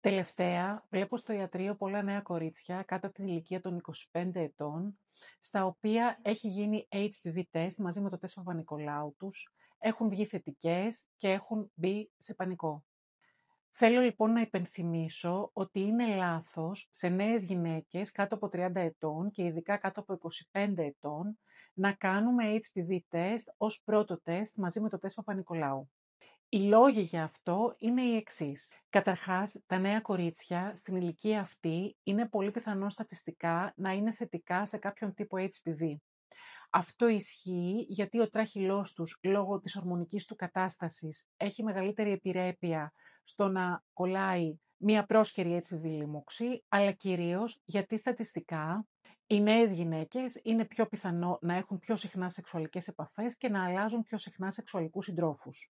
Τελευταία, βλέπω στο ιατρείο πολλά νέα κορίτσια κάτω από την ηλικία των 25 ετών, στα οποία έχει γίνει HPV test μαζί με το τεστ Παπα-Νικολάου τους, έχουν βγει θετικές και έχουν μπει σε πανικό. Θέλω λοιπόν να υπενθυμίσω ότι είναι λάθος σε νέες γυναίκες κάτω από 30 ετών και ειδικά κάτω από 25 ετών να κάνουμε HPV test ως πρώτο τεστ μαζί με το τεστ Παπα-Νικολάου. Οι λόγοι για αυτό είναι οι εξής. Καταρχάς, τα νέα κορίτσια στην ηλικία αυτή είναι πολύ πιθανό στατιστικά να είναι θετικά σε κάποιον τύπο HPV. Αυτό ισχύει γιατί ο τράχυλός τους, λόγω της ορμονικής του κατάστασης, έχει μεγαλύτερη επιρρέπεια στο να κολλάει μία πρόσκαιρη HPV λίμωξη, αλλά κυρίως γιατί στατιστικά οι νέες γυναίκες είναι πιο πιθανό να έχουν πιο συχνά σεξουαλικές επαφές και να αλλάζουν πιο συχνά σεξουαλικούς συντρόφους.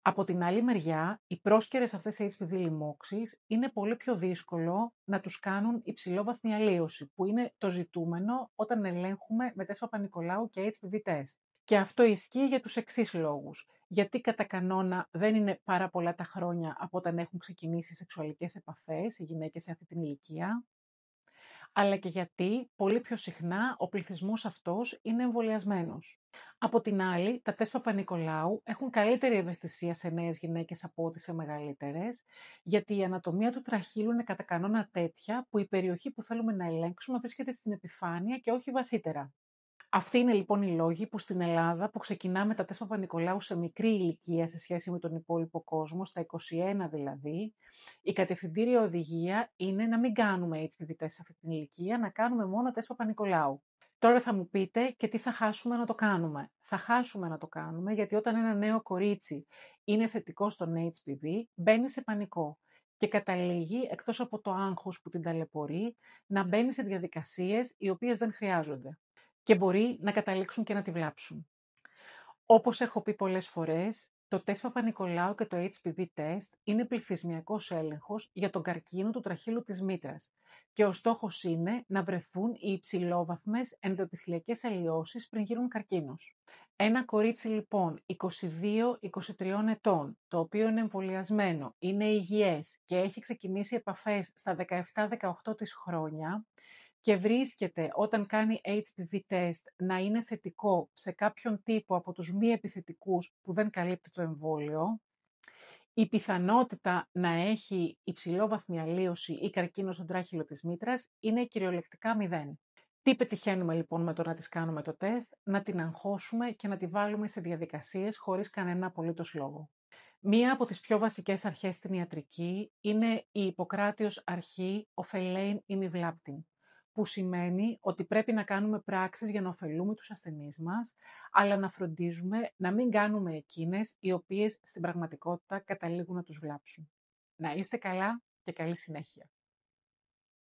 Από την άλλη μεριά, οι πρόσκαιρες αυτές οι HPV λοιμώξεις είναι πολύ πιο δύσκολο να τους κάνουν υψηλόβαθμη αλλίωση, που είναι το ζητούμενο όταν ελέγχουμε με τεστ Παπα-Νικολάου και HPV test. Και αυτό ισχύει για τους εξής λόγους. Γιατί κατά κανόνα δεν είναι πάρα πολλά τα χρόνια από όταν έχουν ξεκινήσει σεξουαλικές επαφές οι γυναίκες σε αυτή την ηλικία, αλλά και γιατί πολύ πιο συχνά ο πληθυσμός αυτός είναι εμβολιασμένος. Από την άλλη, τα τεστ Παπα-Νικολάου έχουν καλύτερη ευαισθησία σε νέες γυναίκες από ό,τι σε μεγαλύτερες, γιατί η ανατομία του τραχύλου είναι κατά κανόνα τέτοια που η περιοχή που θέλουμε να ελέγξουμε βρίσκεται στην επιφάνεια και όχι βαθύτερα. Αυτοί είναι λοιπόν οι λόγοι που στην Ελλάδα, που ξεκινάμε τα τεστ Παπα-Νικολάου σε μικρή ηλικία σε σχέση με τον υπόλοιπο κόσμο, στα 21 δηλαδή, η κατευθυντήρια οδηγία είναι να μην κάνουμε HPV τεστ σε αυτή την ηλικία, να κάνουμε μόνο τεστ Παπα-Νικολάου. Τώρα θα μου πείτε και τι θα χάσουμε να το κάνουμε. Θα χάσουμε να το κάνουμε γιατί όταν ένα νέο κορίτσι είναι θετικό στον HPV, μπαίνει σε πανικό και καταλήγει, εκτός από το άγχος που την ταλαιπωρεί, να μπαίνει σε διαδικασίες οι οποίες δεν χρειάζονται και μπορεί να καταλήξουν και να τη βλάψουν. Όπως έχω πει πολλές φορές, το τεστ Παπα-Νικολάου και το HPV test είναι πληθυσμιακός έλεγχος για τον καρκίνο του τραχύλου της μήτρας και ο στόχος είναι να βρεθούν οι υψηλόβαθμες ενδοεπιθυλιακές αλλοιώσεις πριν γίνουν καρκίνος. Ένα κορίτσι λοιπόν 22-23 ετών, το οποίο είναι εμβολιασμένο, είναι υγιές και έχει ξεκινήσει επαφές στα 17-18 της χρόνια, και βρίσκεται όταν κάνει HPV test να είναι θετικό σε κάποιον τύπο από τους μη επιθετικούς που δεν καλύπτει το εμβόλιο, η πιθανότητα να έχει υψηλόβαθμη αλλίωση ή καρκίνο στον τράχυλο της μήτρας είναι κυριολεκτικά 0. Τι πετυχαίνουμε λοιπόν με το να της κάνουμε το τεστ? Να την αγχώσουμε και να τη βάλουμε σε διαδικασίες χωρίς κανένα απολύτως λόγο. Μία από τις πιο βασικές αρχές στην ιατρική είναι η Ιπποκράτειος αρχή «Οφελέιν ημιβλάπτειν», που σημαίνει ότι πρέπει να κάνουμε πράξεις για να ωφελούμε τους ασθενείς μας, αλλά να φροντίζουμε να μην κάνουμε εκείνες οι οποίες στην πραγματικότητα καταλήγουν να τους βλάψουν. Να είστε καλά και καλή συνέχεια.